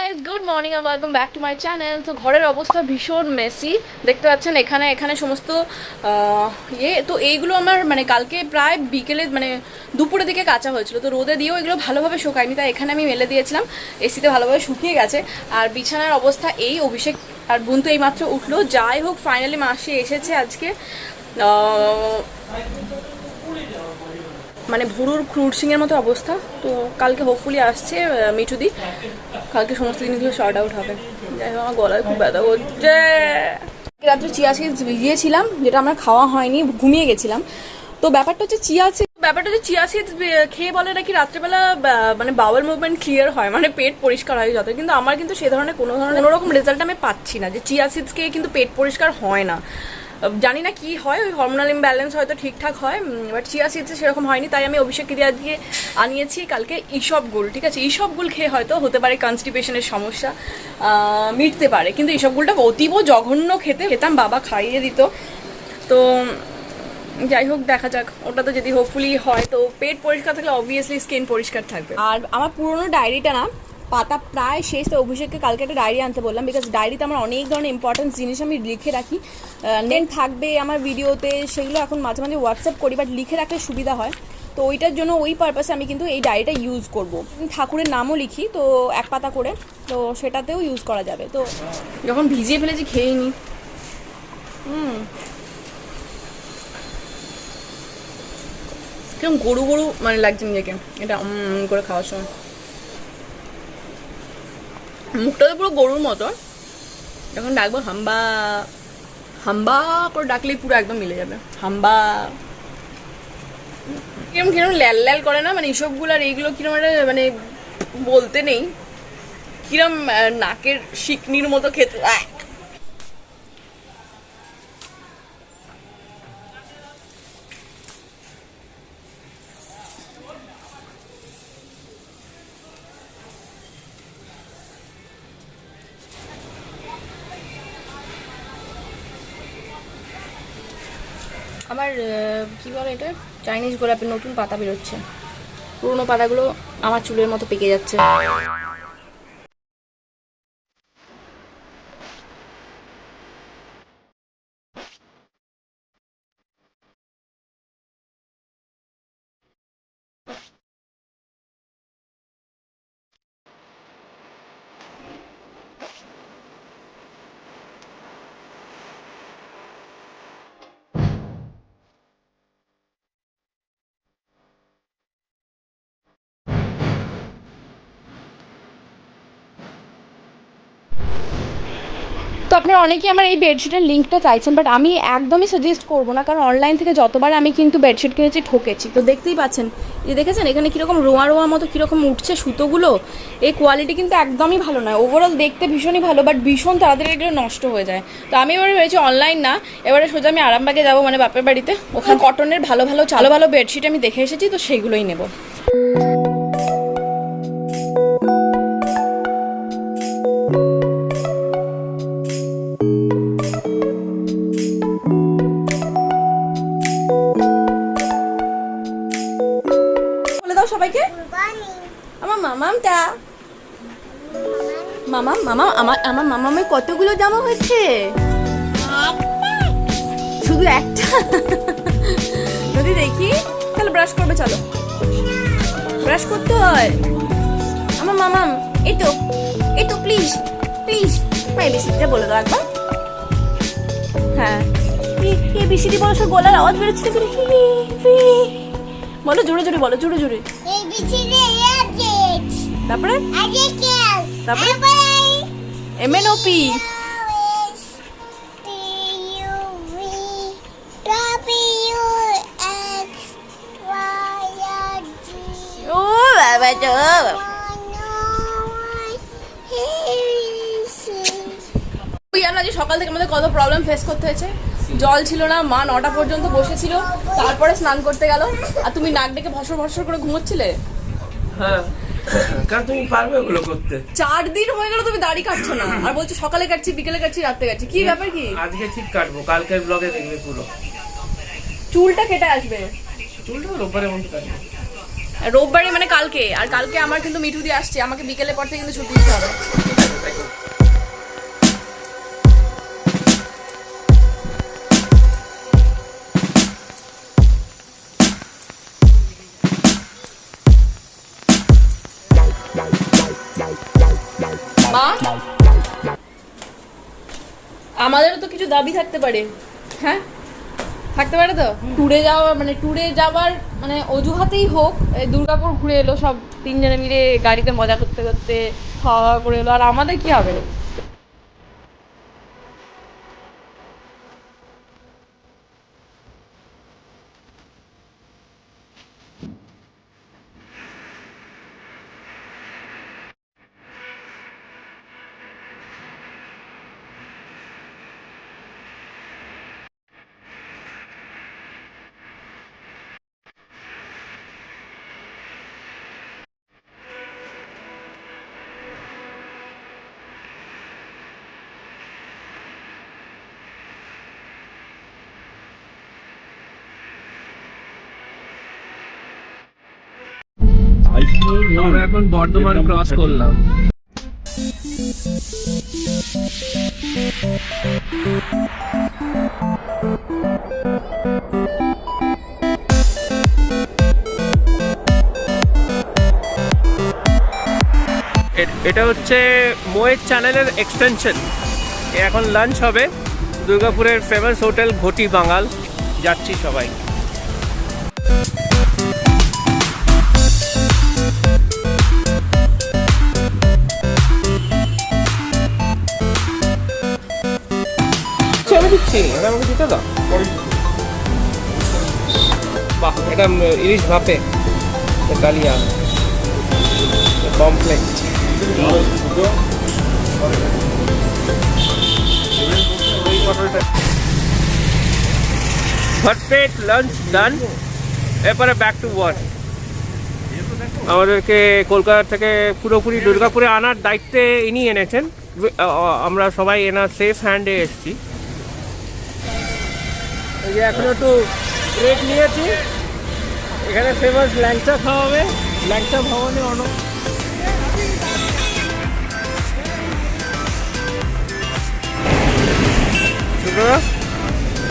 Guys, good morning আর welcome back to my channel. তো ঘরের অবস্থা ভীষণ মেসি, দেখতে পাচ্ছেন। এখানে সমস্ত তো এইগুলো আমার মানে কালকে প্রায় বিকেলে মানে দুপুরের দিকে কাঁচা হয়েছিল, তো রোদে দিয়েও এগুলো ভালোভাবে শুকায়নি, তাই এখানে আমি মেলে দিয়েছিলাম। এসিতে ভালোভাবে শুকিয়ে গেছে। আর বিছানার অবস্থা এই, অভিষেক আর বোন তো এইমাত্র উঠলো। যাই হোক, ফাইনালি মাসি এসেছে আজকে। মানে ভুরুর ক্রুডসিংয়ের মতো অবস্থা। তো কালকে হোপফুলি আসছে মিঠুদি, কালকে সমস্ত জিনিসগুলো শর্ট আউট হবে। যাই হোক, আমার গলায় খুব ব্যথা করছে। রাত্রে চিয়া সিডস ভিজিয়েছিলাম, যেটা আমার খাওয়া হয়নি, ঘুমিয়ে গেছিলাম। তো ব্যাপারটা হচ্ছে চিয়া সিডস খেয়ে বলে নাকি রাত্রেবেলা মানে বাওয়েল মুভমেন্ট ক্লিয়ার হয়, মানে পেট পরিষ্কার হয় যত। কিন্তু আমার কিন্তু সে ধরনের কোনো রকম রেজাল্ট আমি পাচ্ছি না, যে চিয়া সিডস খেয়ে কিন্তু পেট পরিষ্কার হয় না। জানি না কি হয়, ওই হরমোনাল ইমব্যালেন্স হয়তো ঠিকঠাক হয়, বাট চিয়া সিডসে সেরকম হয়নি। তাই আমি অভিষেককে দিয়ে আজকে আনিয়েছি কালকে ইসবগুল। ঠিক আছে, ইসবগুল খেয়ে হয়তো হতে পারে কনস্টিপেশনের সমস্যা মিটতে পারে। কিন্তু ইসবগুলটা অতীব জঘন্য খেতাম, বাবা খাইয়ে দিত। তো যাই হোক, দেখা যাক, ওটা তো যদি হোপফুলি হয়, তো পেট পরিষ্কার থাকলে অবভিয়াসলি স্কিন পরিষ্কার থাকবে। আর আমার পুরোনো ডায়েরিটা না পাতা প্রায় শেষ, তো অভিষেককে কালকে একটা ডায়েরি আনতে বললাম, বিকজ ডায়েরিতে আমার অনেক ধরনের ইম্পর্টেন্ট জিনিস আমি লিখে রাখি। নেন থাকবে আমার ভিডিওতে, সেগুলো এখন মাঝে মাঝে হোয়াটসঅ্যাপ করি, বাট লিখে রাখলে সুবিধা হয়। তো ওইটার জন্য ওই পারপাসে আমি কিন্তু এই ডায়েরিটা ইউজ করব। ঠাকুরের নামও লিখি, তো এক পাতা করে, তো সেটাতেও ইউজ করা যাবে। তো যখন ভিজিয়ে ফেলেছি খেয়ে নিই। কিরকম গরু গরু মানে লাগছে নিজেকে এটা করে খাওয়ার সময়। মুখটা তো পুরো গরুর মতো। যখন ডাকবো হাম্বা হাম্বা করে ডাকলেই পুরো একদম মিলে যাবে। হাম্বা কিরম কিরম ল্যাল ল্যাল করে না, মানে এইসবগুলো। আর এইগুলো কিরম একটা মানে বলতে নেই, কিরম নাকের শিকনির মতো খেতে। আমার কী বলে এটা, চাইনিজ গোলাপের নতুন পাতা বেরোচ্ছে। পুরোনো পাতাগুলো আমার চুলের মতো পেকে যাচ্ছে। তো আপনারা অনেকেই আমার এই বেডশিটের লিঙ্কটা চাইছেন, বাট আমি একদমই সাজেস্ট করবো না, কারণ অনলাইন থেকে যতবার আমি কিন্তু বেডশিট কিনেছি ঠকেছি। তো দেখতেই পাচ্ছেন, এই দেখেছেন এখানে কীরকম রোয়া রোয়া মতো কীরকম উঠছে সুতোগুলো। এই কোয়ালিটি কিন্তু একদমই ভালো নয়। ওভারঅল দেখতে ভীষণই ভালো, বাট ভীষণ তাড়াতাড়ি এগুলো নষ্ট হয়ে যায়। তো আমি এবারে ভেবেছি অনলাইন না, এবারে সোজা আমি আরামবাগে যাবো, মানে বাপের বাড়িতে। ওখানে কটনের ভালো ভালো বেডশিট আমি দেখে এসেছি, তো সেইগুলোই নেবো। সবাইকে আমার মামামটা আমার মামামের কতগুলো জামা হয়েছে? শুধু একটা? যদি দেখি তাহলে ব্রাশ করবে, চলো ব্রাশ করতে হয়। আমার মামাম এই তো প্লিজ প্লিজ এবিসিডিটা বলে দাও একবার। হ্যাঁ, এবিসিডি বলো, সব গলার আওয়াজ বেরোচ্ছে করে। বলো জোরে জোরে, বলো জোরে জোরে। তারপরে এমএনওপি। ও বাবা, তো সকাল থেকে আমাদের কত প্রবলেম ফেস করতে হয়েছে। জল ছিল না, মা 9টা পর্যন্ত বসেছিল, তারপরে স্নান করতে গেল, আর তুমি নাক ডেকে ভসর করে ঘুমোচ্ছিলে। হ্যাঁ, কারণ তুমি পারবে ওগুলো করতে। 4 দিন হয়ে গেল তুমি দাড়ি কাটছো না, আর বলছো সকালে কাটছি, বিকেলে কাটছি, রাতে কাটছি। কি ব্যাপার কি? আজকে ঠিক কাটবো, কালকের ব্লগে দেখবে পুরো। চুলটা কেটে আসবে, চুলটা রোববারের মধ্যে কাটবো। রোববারে মানে কালকে, আর কালকে আমার কিন্তু মিঠু দিয়ে আসছে, আমাকে বিকেলের পর থেকে কিন্তু ছুটি দিতে হবে। মা, আমাদেরও তো কিছু দাবি থাকতে পারে, হ্যাঁ থাকতে পারে তো। ট্যুরে যাওয়া মানে ট্যুরে যাওয়ার মানে অজুহাতেই হোক, এই দুর্গাপুর ঘুরে এলো সব তিনজনে মিলে গাড়িতে মজা করতে করতে, খাওয়া দাওয়া করে এলো, আর আমাদের কি হবে? আমরা এখন বর্ধমান ক্রস করলাম। এটা হচ্ছে মোয়ের চ্যানেলের এক্সটেনশন। এখন লাঞ্চ হবে দুর্গাপুরের ফেমাস হোটেল ঘটি বাঙাল, যাচ্ছি সবাই। আমি দিচ্ছি, এটা আমাকে দিতে দাও। বাহ, এটা ইলিশ ভাপে ডালিয়া কমপ্লেক্স। ভরপেট লাঞ্চ ডান, এরপরে ব্যাক টু ওয়ার্ক। আমাদেরকে কলকাতা থেকে পুরোপুরি দুর্গাপুরে আনার দায়িত্বে ইনি এনেছেন, আমরা সবাই এনার সেফ হ্যান্ডে এসেছি। এই যে এখন একটু ব্রেক নিয়েছি, এখানে ফেমাস ল্যাংচা খাওয়া হবে, ল্যাংচা ভবনে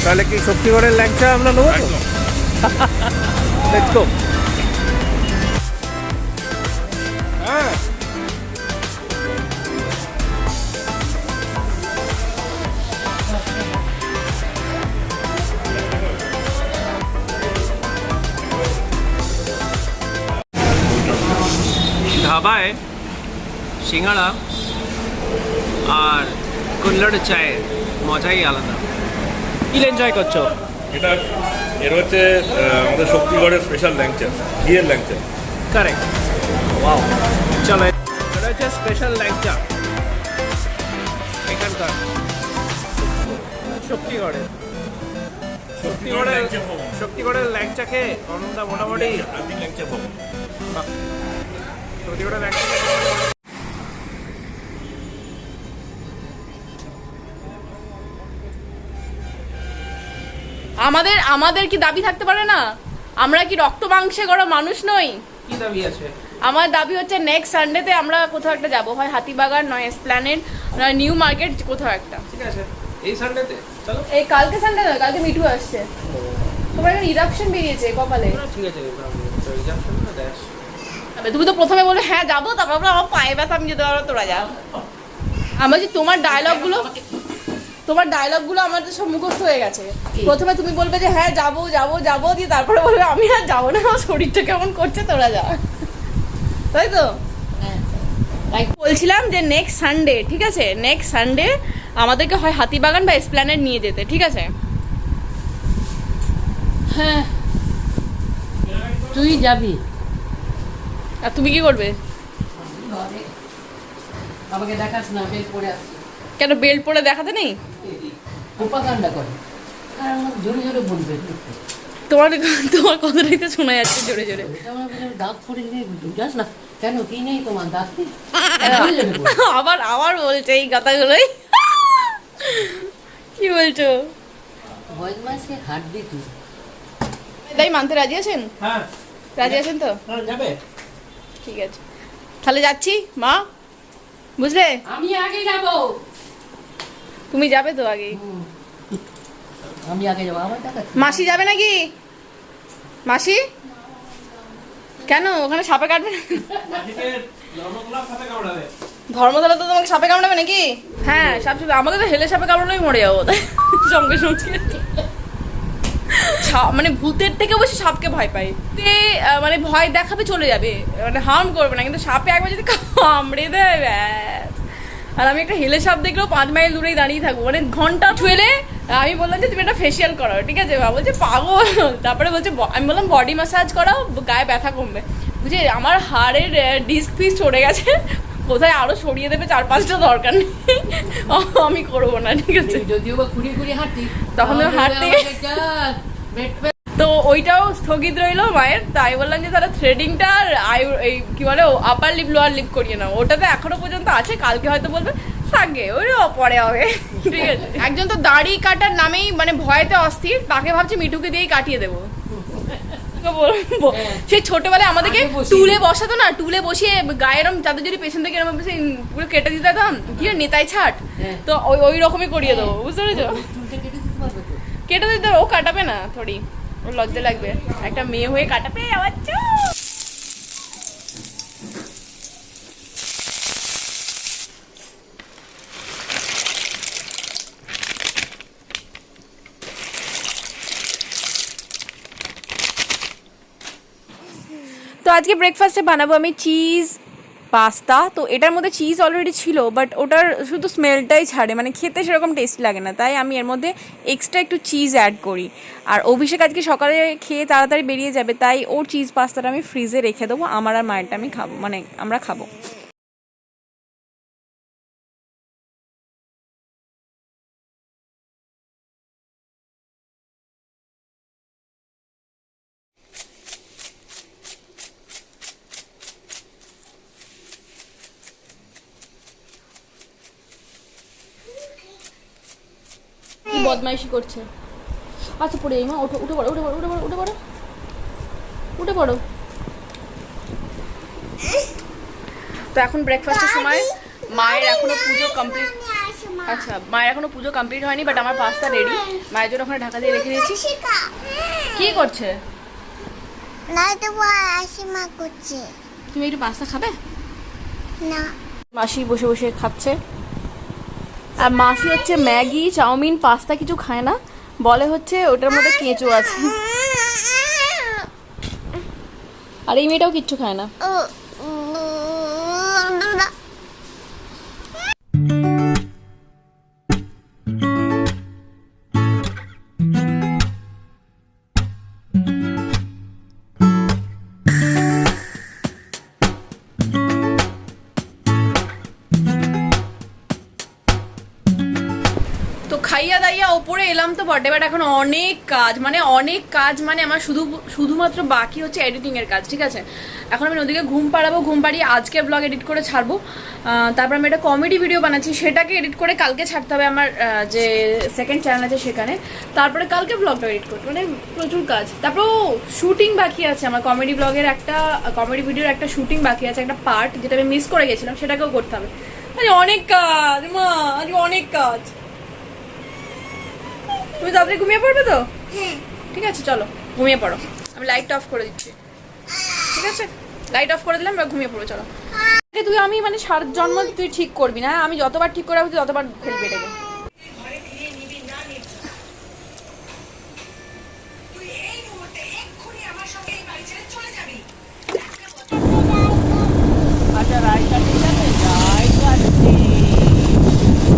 তাহলে কি শক্তিগড়ের ল্যাংচা আমরা নেবো তো? Let's go. হ্যাঁ, ধাবায় সিঙ্গাড়া আর কুল্লড় চায়ের মজাই আলাদা। কি এনজয় করছো? এর হচ্ছে আমাদের শক্তিগড়ের স্পেশাল ল্যাংচা, ঘিয়ের ল্যাংচা। Correct, wow. চলো, এটা হচ্ছে স্পেশাল ল্যাংচা এখানকার শক্তিগড়ের। শক্তিগড়ের ল্যাংচা খেয়ে অনন্দা মোটামুটি ল্যাংচা পাবো। শক্তিগড়ের ল্যাংচা খেয়ে আমাদের কি দাবি থাকতে পারে না? আমরা কি রক্ত মাংসে গড়া মানুষ নই? কি দাবি আছে? আমার দাবি হচ্ছে নেক্সট সানডেতে আমরা কোথাও একটা যাবো, হয় হাতিবাগান, নয় এসপ্ল্যানেড, নয় নিউ মার্কেট, কোথাও একটা। ঠিক আছে, এই সানডেতে চলো। এই কালকে সানডে নয়, কালকে মিঠু আসছে। তোমার একটা ইরাপশন বেরিয়েছে কপালে। ঠিক আছে, তুমি তো প্রথমে বলে হ্যাঁ যাবো, তারপর আমার পায়ে ব্যথা, আমি যেতে পারবো, তোরা যা। আমার যে তোমার ডায়লগগুলো আমাদের সব মুখস্থ হয়ে গেছে। প্রথমে তুমি বলবে যে হ্যাঁ যাবো যাবো যাবো, দিয়ে তারপরে বলবে আমি আর যাবো না, আমার শরীরটা কেমন করছে, তোরা যা। তাই তো? বলছিলাম যে নেক্সট সানডে, ঠিক আছে, নেক্সট সানডে আমাদেরকে হয় হাতিবাগান বা এসপ্ল্যানেড নিয়ে যেতে, ঠিক আছে? হ্যাঁ, তুই যাবি। আর তুমি কি করবে? আমাকে দেখাস না, বেল পড়ে আসছে। কেন বেল্ট পরে দেখাতে নেই? প্রোপাগান্ডা করে, আর আমার জোরে জোরে বলবে। তোমার কথাটাই তো শোনা যাচ্ছে জোরে জোরে। দাঁত পড়ে নিয়ে যাস না কেন, কি নেই তোমার দাঁত নেই? আবার বলছে এই কথাগুলোই। কি বলছো? বদমাসে হাড্ডি তুই। তাই মানতে রাজি আছেন? হ্যাঁ, রাজি আছেন তো? হ্যাঁ, যাবে। ঠিক আছে, তাহলে যাচ্ছি মা, বুঝলে? আমি আগে যাব। তুমি যাবে তো আগে? আমি আগে যাবো, আমার দেখা। মাসি যাবে নাকি? মাসি কেন ওখানে সাপে কাটবে না? ধর্মতলা তো তোমাকে সাপে কামড়াবে নাকি? হ্যাঁ, সাপ সাপে আমাকে তো হেলে সাপে কামড়ানোই মরে যাবো তাই সঙ্গে সঙ্গে। মানে ভূতের থেকে বসে সাপকে ভয় পাই, মানে ভয় দেখাবে চলে যাবে, মানে হার্ম করবে না, কিন্তু সাপে একবার যদি কামড়ে দেয় ব্যাস। আর আমি একটা হেলে সাপ দেখলেও 5 মাইল দূরেই দাঁড়িয়ে থাকবো, মানে ঘন্টা ছুঁলে। আমি বললাম যে তুমি একটা ফেসিয়াল করাও, ঠিক আছে? বলছে পাগল। তারপরে বলছে আমি বললাম বডি ম্যাসাজ করাও, গায়ে ব্যথা কমবে। বুঝে আমার হাড়ের ডিস্ক ফিস চড়ে গেছে, কোথায় আরো সরিয়ে দেবে 4-5টা দরকার নেই, আমি করবো না, ঠিক আছে? যদিও বা ঘুরিয়ে ঘুরিয়ে হাঁটি, তখন তো হাঁটতে তো ওইটাও স্থগিত রইলো মায়ের। তাই বললাম যে তারা থ্রেডিংটা আর এই কি বলে আপার লিপ লোয়ার লিপ করিয়ে নাও, ওটাতে এখনো পর্যন্ত আছে, কালকে হয়তো বলবে থাকে, ওই পরে হবে, ঠিক আছে? একজন তো দাড়ি কাটার নামেই মানে ভয়েতে অস্থির, তাকে ভাবছি মিঠুকে দিয়েই কাটিয়ে দেবো। বলবো সেই ছোটবেলায় আমাদেরকে টুলে বসাতো না, টুলে বসিয়ে গায়েরম তাদের যদি পেছন থেকে এরকম পুরো কেটে দিতে দিতাম, কি নেতাই ছাট, তো ওই রকমই করিয়ে দেবো, বুঝতে পেরেছো? কেটে দিতে ও কাটাবে না, থোড়ি ওর লজ্জা লাগবে, একটা মেয়ে হয়ে কাটাবে আবার। তো আজকে ব্রেকফাস্টে বানাবো আমি চিজ পাস্তা। তো এটার মধ্যে চিজ অলরেডি ছিল, বাট ওটার শুধু স্মেলটাই ছাড়ে, মানে খেতে সেরকম টেস্ট লাগে না, তাই আমি এর মধ্যে এক্সট্রা একটু চিজ অ্যাড করি। আর অভিষেক আজকে সকালে খেয়ে তাড়াতাড়ি বেরিয়ে যাবে, তাই ওর চিজ পাস্তাটা আমি ফ্রিজে রেখে দেবো, আমার আর মায়েরটা আমি খাবো, মানে আমরা খাবো। কি বদমাইশি করছে? আচ্ছা পড়ে এই মা, ওঠো, উঠে পড়ো, উঠে পড়ো, উঠে পড়ো, উঠে পড়ো, উঠে পড়ো। তো এখন ব্রেকফাস্টের সময়, মায়ের এখনো পুজো কমপ্লিট, আচ্ছা মায়ের এখনো পুজো কমপ্লিট হয়নি, বাট আমার পাস্তা রেডি, মায়ের জন্য ওখানে ঢাকা দিয়ে রেখে দিয়েছি। কি করছে? তুমি একটু পাস্তা খাবে না? মাসি বসে বসে খাচ্ছে, আর মাসি হচ্ছে ম্যাগি চাউমিন পাস্তা কিছু খায় না, বলে হচ্ছে ওটার মধ্যে কেঁচো আছে, আর এই মেয়েটাও কিচ্ছু খায় না। তো খাইয়া দাইয়া ওপরে এলাম তো বটে, বাট এখন অনেক কাজ, মানে অনেক কাজ, মানে আমার শুধুমাত্র বাকি হচ্ছে এডিটিংয়ের কাজ, ঠিক আছে? এখন আমি নদীকে ঘুম পাড়াবো, ঘুম পাড়িয়ে আজকে ব্লগ এডিট করে ছাড়বো, তারপর আমি একটা কমেডি ভিডিও বানাচ্ছি, সেটাকে এডিট করে কালকে ছাড়তে হবে আমার যে সেকেন্ড চ্যানেল আছে সেখানে, তারপরে কালকে ব্লগটা এডিট করতে, মানে প্রচুর কাজ। তারপর শুটিং বাকি আছে আমার, কমেডি ব্লগের একটা কমেডি ভিডিওর একটা শুটিং বাকি আছে, একটা পার্ট যেটা আমি মিস করে গেছিলাম, সেটাকেও করতে হবে। আজ অনেক কাজ মা, আজ অনেক কাজ। তুমি তাড়াতাড়ি ঘুমিয়ে পড়বে তো? ঠিক আছে, চলো ঘুমিয়ে পড়ো, আমি লাইটটা অফ করে দিচ্ছি, ঠিক আছে? লাইট অফ করে দিলাম, ঘুমিয়ে পড়ো, চলো। তুই আমি মানে সারা জন্ম তুই ঠিক করবি না, আমি যতবার ঠিক করে তুই ততবার খেলবি এটাকে।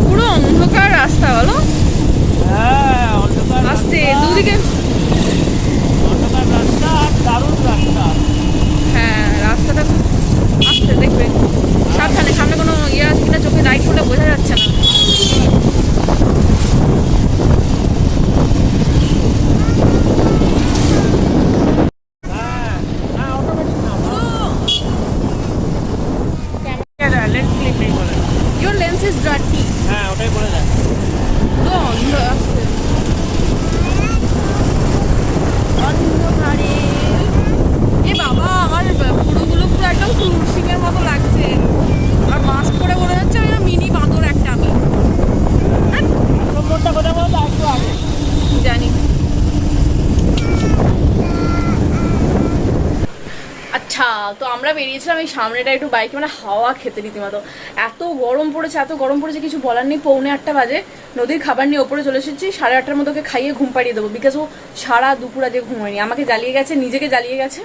পুরো অন্ধকার রাস্তা, বলো? হ্যাঁ, অন্ধকার আস্তে দুদিকে, অন্ধকার রাস্তা আর দারুণ রাস্তা। হ্যাঁ রাস্তাটা আস্তে দেখবে, সাবধানে, সামনে কোনো ইয়ে আছে কিনা, চোখে লাইট পড়লে বোঝা যাচ্ছে না। লেন্স ক্লিক নেই বলে। Your lens is dirty. হ্যাঁ, ওটাই বলে দেয়। পুরো অন্ধকারে এ বাবা বেরিয়েছিলাম এই সামনেটা একটু বাইকে মানে হাওয়া খেতে রীতিমতো। এত গরম পড়েছে কিছু বলার নেই। 7:45 বাজে, নদীর খাবার নিয়ে ওপরে চলে এসেছি। 8:30টার মতো ওকে খাইয়ে ঘুম পাড়িয়ে দেবো, বিকজ ও সারা দুপুর আজকে ঘুমায়নি, আমাকে জ্বালিয়ে গেছে, নিজেকে জ্বালিয়ে গেছে।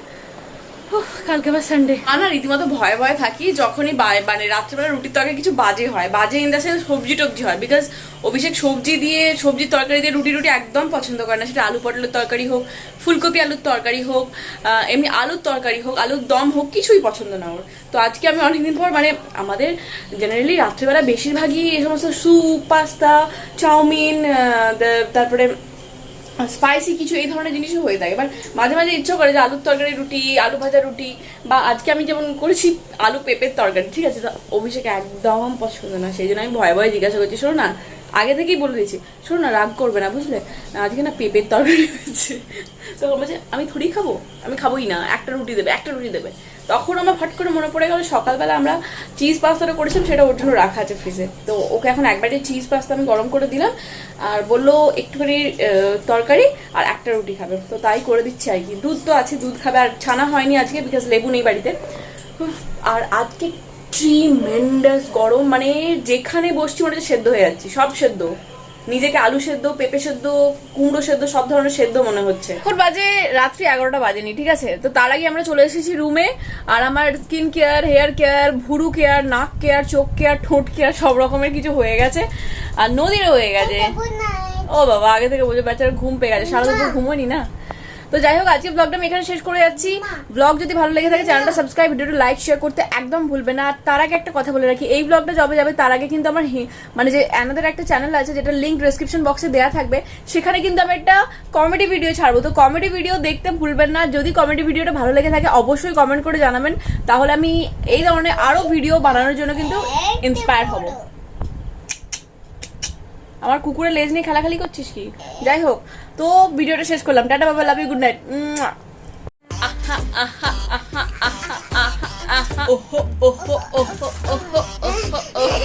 কালকে আবার সানডে। না রীতিমতো ভয়ে ভয়ে থাকি যখনই মানে রাত্রেবেলা রুটির তরকারি কিছু বাজে হয়, বাজে ইন দ্য সেন্স সবজি টবজি হয়, বিকজ অভিষেক সবজির তরকারি দিয়ে রুটি একদম পছন্দ করে না। সেটা আলু পটলের তরকারি হোক, ফুলকপি আলুর তরকারি হোক, এমনি আলুর তরকারি হোক, আলুর দম হোক, কিছুই পছন্দ না ওর। তো আজকে আমি অনেকদিন পর মানে আমাদের জেনারেলি রাত্রেবেলা বেশিরভাগই এই সমস্ত স্যুপ, পাস্তা, চাউমিন, তারপরে স্পাইসি কিছু এই ধরনের জিনিসও হয়ে থাকে। বাট মাঝে মাঝে ইচ্ছা করে যে আলুর তরকারি রুটি, আলু ভাজা রুটি, বা আজকে আমি যেমন করেছি আলু পেঁপের তরকারি, ঠিক আছে। তো অভিষেক একদম পছন্দ না, সেই জন্য আমি ভয়ে ভয়ে জিজ্ঞাসা করছি, শোনো না, আগে থেকেই বলে দিয়েছি, শোনো না রাগ করবে না বুঝলে, আজকে না পেঁপের তরকারি হয়েছে। তো বলছে আমি থোড়ি খাবো, আমি খাবোই না, একটা রুটি দেবে। তখন আমার ফট করে মনে পড়ে গেল সকালবেলা আমরা চিজ পাস্তাটা করেছিলাম, সেটা ওর জন্য রাখা আছে ফ্রিজে। তো ওকে এখন একবারে চিজ পাস্তা আমি গরম করে দিলাম, আর বললো একটুখানি তরকারি আর একটা রুটি খাবে, তো তাই করে দিচ্ছি আর কি। দুধ তো আছে, দুধ খাবে, আর ছানা হয়নি আজকে বিকজ লেবু নেই বাড়িতে। আর আজকে ট্রিমেন্ডাস গরম, মানে যেখানে বসছি মনে হচ্ছে সেদ্ধ হয়ে যাচ্ছি, সব সেদ্ধ, নিজেকে আলু সেদ্ধ, পেঁপে সেদ্ধ, কুমড়ো সেদ্ধ, সব ধরনের সেদ্ধ মনে হচ্ছে। এখন বাজে রাত্রি 11টা বাজেনি, ঠিক আছে। তো তার আগে আমরা চলে এসেছি রুমে, আর আমার স্কিন কেয়ার, হেয়ার কেয়ার, ভুরু কেয়ার, নাক কেয়ার, চোখ কেয়ার, ঠোঁট কেয়ার সব রকমের কিছু হয়ে গেছে, আর নদীরও হয়ে গেছে। ও বাবা, আগে থেকে বলছে বাচ্চারা ঘুম পেয়ে গেছে, সারা দুপুর ঘুমোনি না। তো যাই হোক, আজকে ব্লগটা আমি এখানে শেষ করে যাচ্ছি। ব্লগ যদি ভালো লেগে থাকে চ্যানেলটা সাবস্ক্রাইব, ভিডিওটা লাইক শেয়ার করতে একদম ভুলবে না। আর তার আগে একটা কথা বলে রাখি, এই ব্লগটা যবে যাবে তার আগে কিন্তু আমার মানে যে অ্যানাদার একটা চ্যানেল আছে, যেটা লিঙ্ক ডেসক্রিপশন বক্সে দেওয়া থাকবে, সেখানে কিন্তু আমি একটা কমেডি ভিডিও ছাড়বো। তো কমেডি ভিডিও দেখতে ভুলবেন না। যদি কমেডি ভিডিওটা ভালো লেগে থাকে অবশ্যই কমেন্ট করে জানাবেন, তাহলে আমি এই ধরনের আরো ভিডিও বানানোর জন্য কিন্তু ইন্সপায়ার হব। আমার কুকুরের লেজ নিয়ে খেলাখালি করছিস কি? যাই হোক, তো ভিডিওটা শেষ করলাম। টাটা বাবা, লাভ ইউ, গুড নাইট। ওহো ওহো ওহো ওহো ওহো ওহো